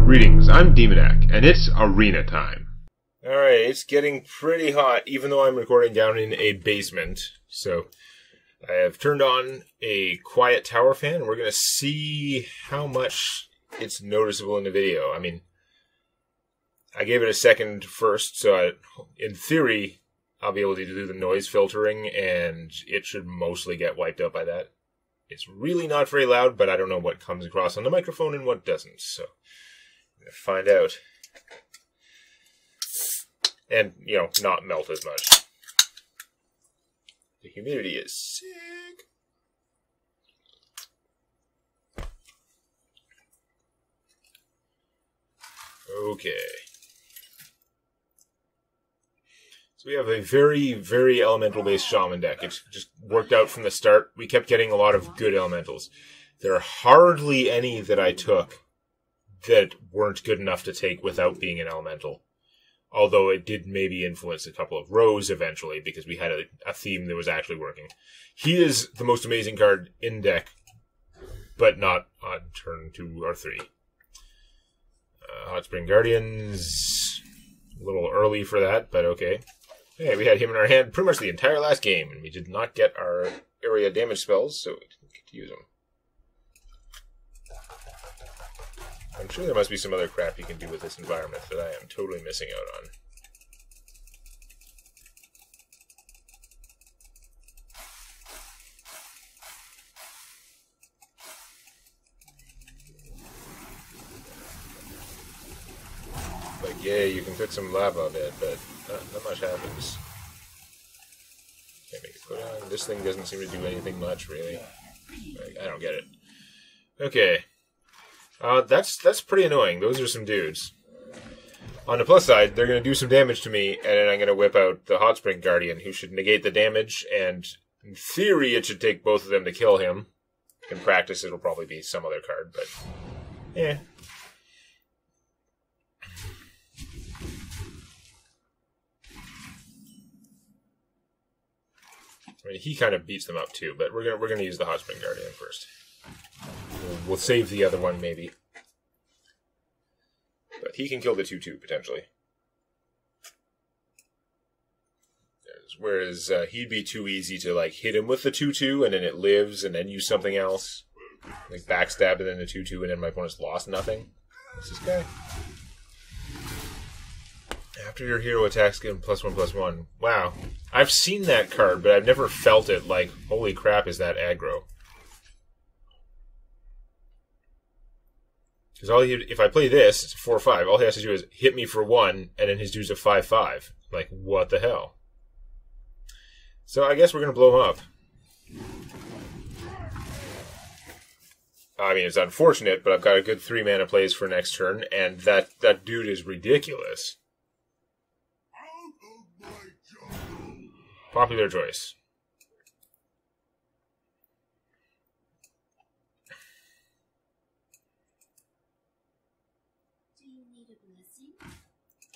Greetings, I'm Demonac, and it's arena time. Alright, it's getting pretty hot, even though I'm recording down in a basement. So, I have turned on a quiet tower fan, and we're going to see how much it's noticeable in the video. I mean, I gave it a second first, so in theory, I'll be able to do the noise filtering, and it should mostly get wiped out by that. It's really not very loud, but I don't know what comes across on the microphone and what doesn't, so I'm going to find out. And, you know, not melt as much. The humidity is sick. Okay. So we have a very, very elemental-based Shaman deck. It just worked out from the start. We kept getting a lot of good elementals. There are hardly any that I took that weren't good enough to take without being an elemental. Although it did maybe influence a couple of rows eventually, because we had a theme that was actually working. He is the most amazing card in deck, but not on turn 2 or 3. Hot Spring Guardians, a little early for that, but okay. Hey, we had him in our hand pretty much the entire last game, and we did not get our area damage spells, so we didn't get to use them. I'm sure there must be some other crap you can do with this environment that I am totally missing out on. Like, yeah, you can put some lava on it, but not much happens. Can't make it put on. This thing doesn't seem to do anything much, really. Like, I don't get it. Okay. That's pretty annoying. Those are some dudes. On the plus side, they're going to do some damage to me, and then I'm going to whip out the Hot Spring Guardian, who should negate the damage, and in theory, it should take both of them to kill him. In practice, it'll probably be some other card, but yeah. I mean, he kind of beats them up too, but we're gonna use the Hot Spring Guardian first. We'll save the other one, maybe. But he can kill the 2-2, potentially. Whereas he'd be too easy to, like, hit him with the 2-2, and then it lives, and then use something else. Like, backstab, and then the 2-2, and then my opponent's lost nothing. What's this guy? After your hero attacks, give him +1/+1. Wow. I've seen that card, but I've never felt it like, holy crap, is that aggro. Because if I play this, it's a 4/5. All he has to do is hit me for 1, and then his dude's a 5/5. Like, what the hell? So I guess we're gonna blow him up. I mean, it's unfortunate, but I've got a good 3 mana plays for next turn, and that dude is ridiculous. Popular choice.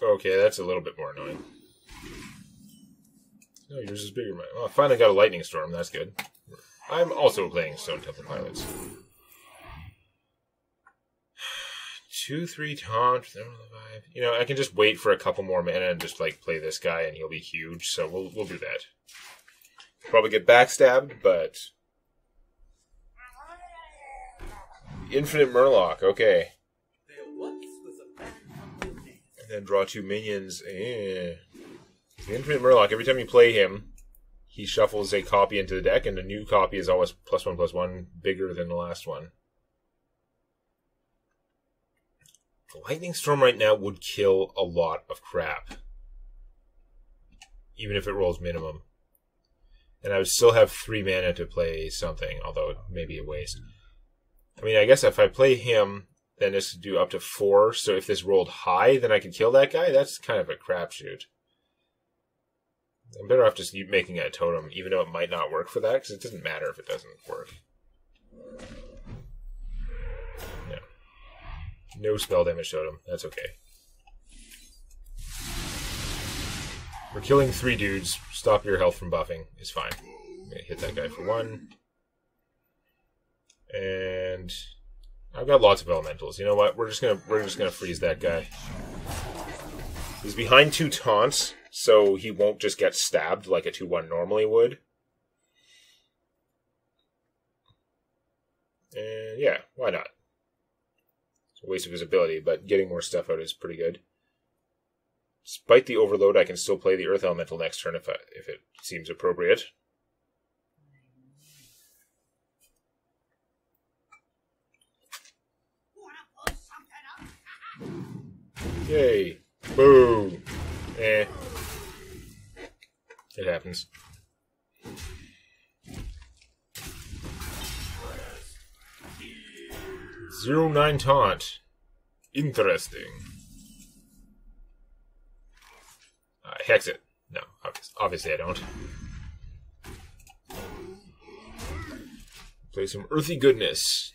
Okay, that's a little bit more annoying. No, yours is bigger. Oh, I finally got a Lightning Storm. That's good. I'm also playing Stone Temple Pilots. 2/3 taunt. You know, I can just wait for a couple more mana and just like play this guy, and he'll be huge. So we'll do that. Probably get backstabbed, but Infinite Murloc. Okay. And then draw 2 minions. The Infinite Murloc, every time you play him, he shuffles a copy into the deck, and the new copy is always +1/+1, bigger than the last one. The Lightning Storm right now would kill a lot of crap. Even if it rolls minimum. And I would still have 3 mana to play something, although it may be a waste. I mean, I guess if I play him, then this would do up to 4, so if this rolled high, then I could kill that guy? That's kind of a crapshoot. I'm better off just making a totem, even though it might not work for that, because it doesn't matter if it doesn't work. No. No spell damage totem. That's okay. We're killing 3 dudes. Stop your health from buffing is fine. I'm going to hit that guy for 1. And I've got lots of elementals. You know what? We're just gonna freeze that guy. He's behind 2 taunts, so he won't just get stabbed like a 2/1 normally would. And yeah, why not? It's a waste of his ability, but getting more stuff out is pretty good. Despite the overload, I can still play the Earth Elemental next turn if it seems appropriate. Yay. Boo. Eh. It happens. 0-9 taunt. Interesting. Hex it. No, obviously I don't. Play some earthy goodness.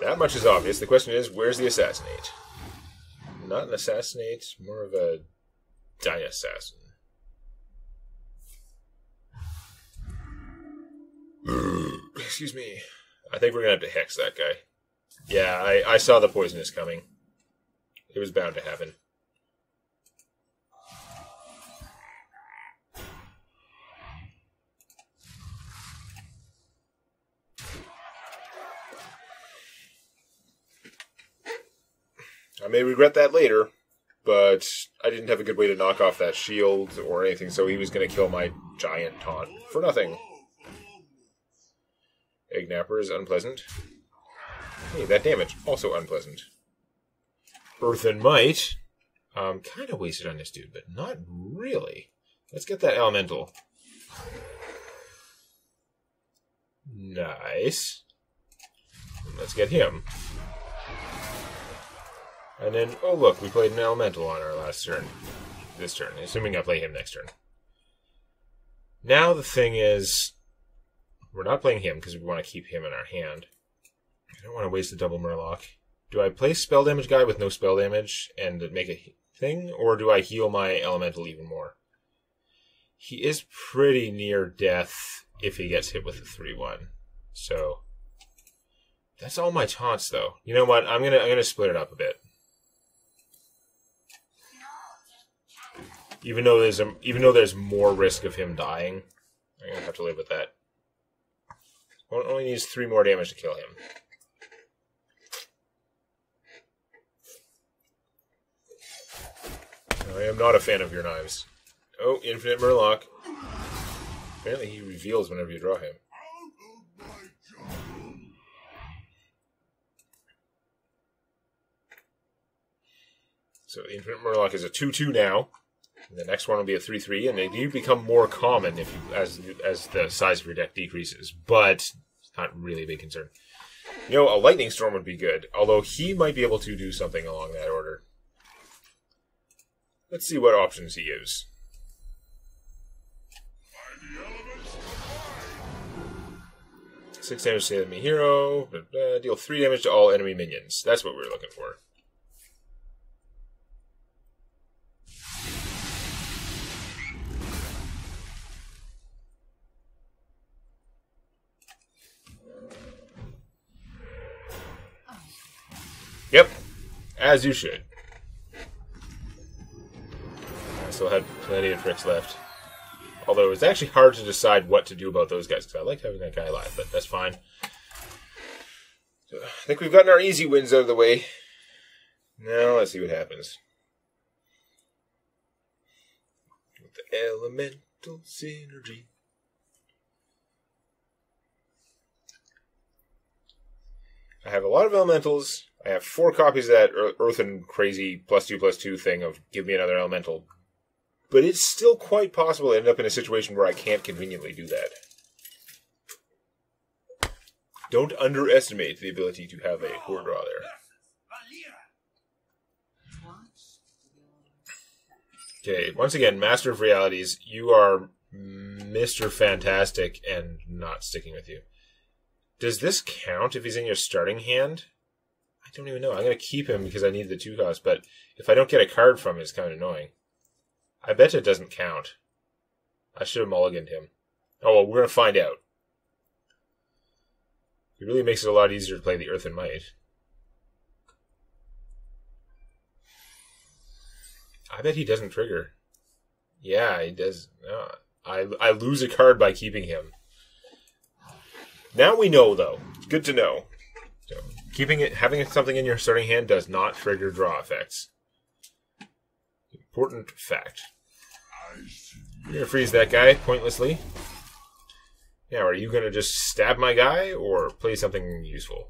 That much is obvious. The question is, where's the assassinate? Not an assassinate, more of a die assassin. Excuse me. I think we're gonna have to hex that guy. Yeah, I saw the poisonous coming. It was bound to happen. I may regret that later, but I didn't have a good way to knock off that shield or anything, so he was going to kill my giant taunt for nothing. Egg Napper is unpleasant. Hey, that damage, also unpleasant. Earth and Might. Kind of wasted on this dude, but not really. Let's get that elemental. Nice. Let's get him. And then, oh look, we played an elemental on our last turn. This turn, assuming I play him next turn. Now the thing is, we're not playing him because we want to keep him in our hand. I don't want to waste the double Murloc. Do I play spell damage guy with no spell damage and make a thing, or do I heal my elemental even more? He is pretty near death if he gets hit with a 3/1. So that's all my taunts, though. You know what? I'm gonna split it up a bit. Even though there's more risk of him dying, I'm gonna have to live with that. Only needs 3 more damage to kill him. I am not a fan of your knives. Oh, Infinite Murloc. Apparently he reveals whenever you draw him. So the Infinite Murloc is a 2/2 now. And the next one will be a 3/3, and they do become more common if you, as the size of your deck decreases. But it's not really a big concern. You know, a Lightning Storm would be good, although he might be able to do something along that order. Let's see what options he gives. Six damage to the enemy hero. Deal 3 damage to all enemy minions. That's what we were looking for. Yep, as you should. I still had plenty of tricks left. Although it's actually hard to decide what to do about those guys, because I like having that guy alive, but that's fine. So, I think we've gotten our easy wins out of the way. Now let's see what happens. With the elemental synergy. I have a lot of elementals. I have 4 copies of that Earth and Crazy +2/+2 thing of give me another elemental. But it's still quite possible to end up in a situation where I can't conveniently do that. Don't underestimate the ability to have a core draw there. Okay, once again, Master of Realities, you are Mr. Fantastic and not sticking with you. Does this count if he's in your starting hand? I don't even know. I'm going to keep him because I need the 2 cost, but if I don't get a card from him, it's kind of annoying. I bet it doesn't count. I should have mulliganed him. Oh, well, we're going to find out. It really makes it a lot easier to play the Earth and Might. I bet he doesn't trigger. Yeah, he does. No, I lose a card by keeping him. Now we know, though. It's good to know. So, having something in your starting hand does not trigger draw effects. Important fact. You're going to freeze that guy pointlessly. Now, are you going to just stab my guy or play something useful?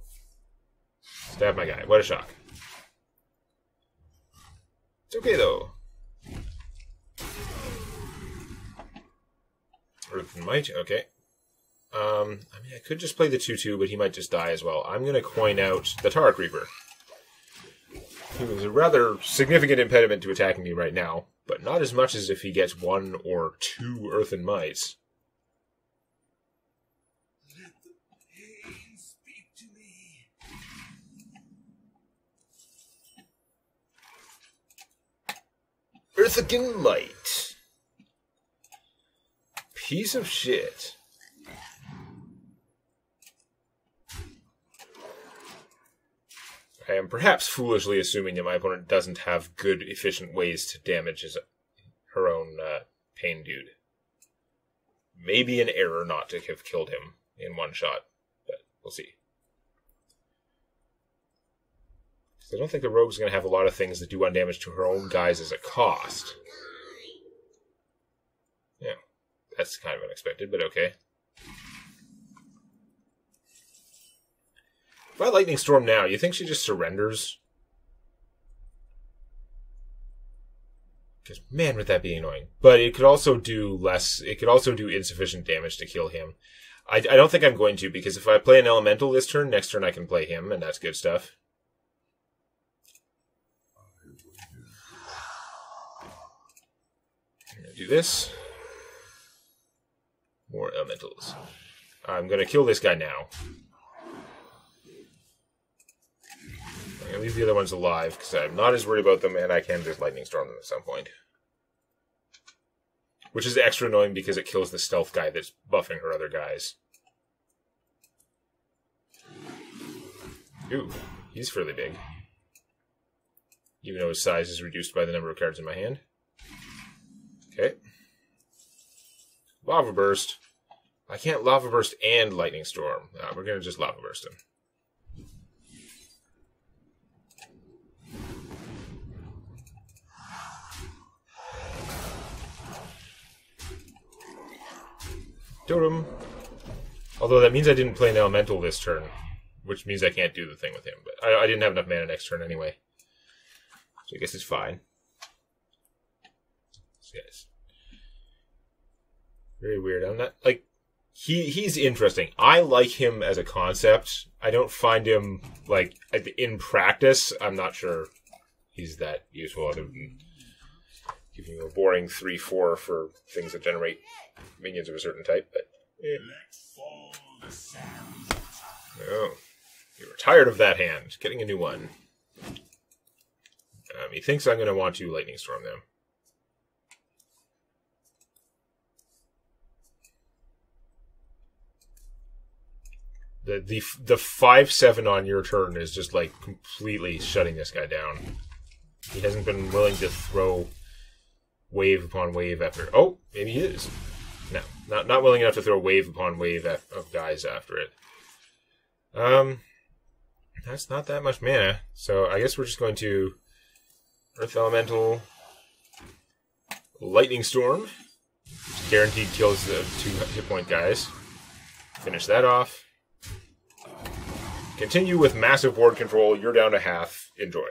Stab my guy. What a shock. It's okay, though. Earth and Might, okay. I mean, I could just play the 2-2, but he might just die as well. I'm going to coin out the Tara Creeper. He was a rather significant impediment to attacking me right now, but not as much as if he gets 1 or 2 Earth and Mights. Let the pain speak to me. Earth again Might. Piece of shit. I am perhaps foolishly assuming that my opponent doesn't have good, efficient ways to damage her own pain dude. Maybe an error not to have killed him in one shot, but we'll see. I don't think the rogue's going to have a lot of things that do 1 damage to her own guys as a cost. Yeah, that's kind of unexpected, but okay. If I Lightning Storm now, you think she just surrenders? Because, man, would that be annoying. But it could also do insufficient damage to kill him. I don't think I'm going to, because if I play an Elemental this turn, next turn I can play him, and that's good stuff. I'm going to do this. More Elementals. I'm going to kill this guy now. I'm going to leave the other ones alive, because I'm not as worried about them, and I can just Lightning Storm them at some point. Which is extra annoying because it kills the stealth guy that's buffing her other guys. Ooh, he's fairly big. Even though his size is reduced by the number of cards in my hand. Okay. Lava Burst. I can't Lava Burst and Lightning Storm. We're going to just Lava Burst him. Totem. Although that means I didn't play an Elemental this turn, which means I can't do the thing with him. But I didn't have enough mana next turn anyway. So I guess it's fine. Yes. Very weird. I'm not, like, he's interesting. I like him as a concept. I don't find him, like, in practice, I'm not sure he's that useful other than giving you a boring 3-4 for things that generate minions of a certain type, but oh, you were tired of that hand. Getting a new one. He thinks I'm going to want to Lightning Storm them. The 5/7 on your turn is just like completely shutting this guy down. He hasn't been willing to throw wave upon wave after. Oh, maybe he is. No, not willing enough to throw wave upon wave of guys after it. That's not that much mana. So I guess we're just going to Earth Elemental, Lightning Storm, which guaranteed kills the 2 hit point guys. Finish that off. Continue with massive board control. You're down to half. Enjoy.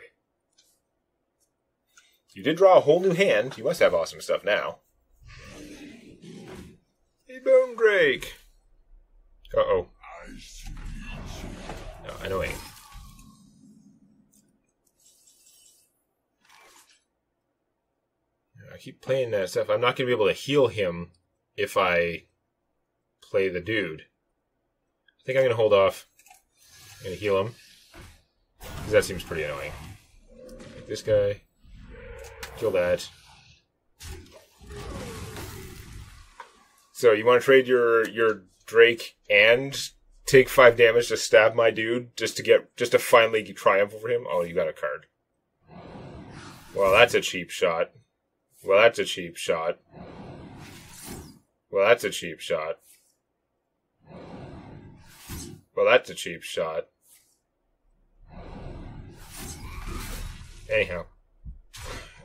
You did draw a whole new hand. You must have awesome stuff now. Hey, Bone Drake. Uh-oh. No, annoying. I keep playing that stuff. I'm not going to be able to heal him if I play the dude. I think I'm going to hold off. I'm going to heal him. Because that seems pretty annoying. Like this guy. Kill that. So you want to trade your Drake and take 5 damage to stab my dude just to finally triumph over him. Oh, you got a card. Well, that's a cheap shot. Well, that's a cheap shot. Well, that's a cheap shot. Well, that's a cheap shot. Anyhow.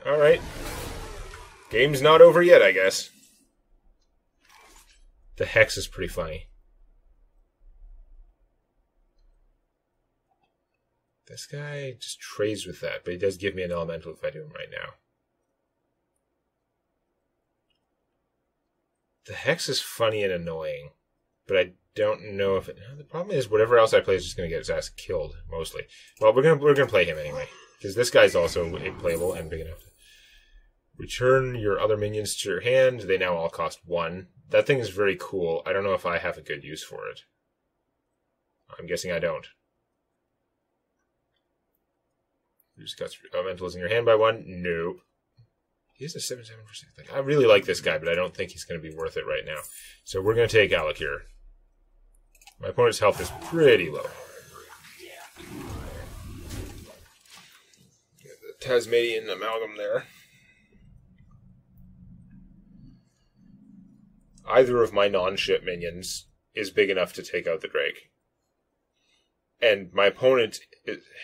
Alright. Game's not over yet, I guess. The Hex is pretty funny. This guy just trades with that, but he does give me an elemental if I do him right now. The Hex is funny and annoying, but I don't know if it... The problem is whatever else I play is just going to get his ass killed, mostly. Well, we're gonna play him anyway, because this guy's also playable and big enough. Return your other minions to your hand. They now all cost 1. That thing is very cool. I don't know if I have a good use for it. I'm guessing I don't. You just got elementals in your hand by 1? Nope. He has a 7/7 for 6. I really like this guy, but I don't think he's going to be worth it right now. So we're going to take Alec here. My opponent's health is pretty low. Get the Tasmanian amalgam there. Either of my non-ship minions is big enough to take out the Drake. And my opponent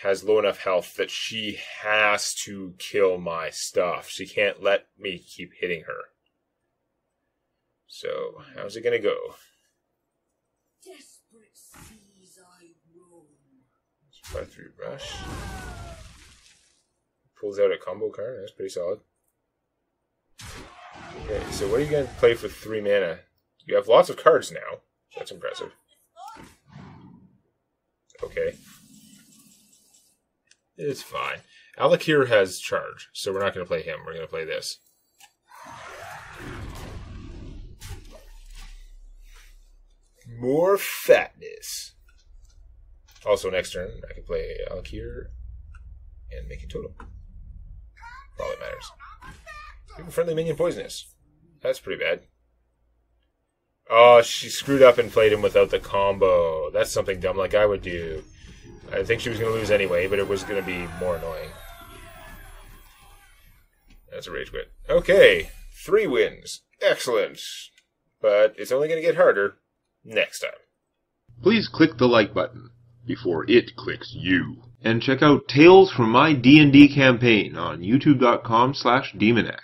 has low enough health that she has to kill my stuff. She can't let me keep hitting her. So, how's it gonna go? Desperate seas I roam. 5/3 rush. Pulls out a combo card. That's pretty solid. Okay, so what are you going to play for 3 mana? You have lots of cards now. That's impressive. Okay. It's fine. Alec here has charge, so we're not going to play him. We're going to play this. More fatness. Also, next turn, I can play Alec here and make it total. All that matters. People friendly minion poisonous. That's pretty bad. Oh, she screwed up and played him without the combo. That's something dumb like I would do. I think she was going to lose anyway, but it was going to be more annoying. That's a rage quit. Okay, 3 wins. Excellent. But it's only going to get harder next time. Please click the like button before it clicks you. And check out Tales from My D&D Campaign on youtube.com/Demonac.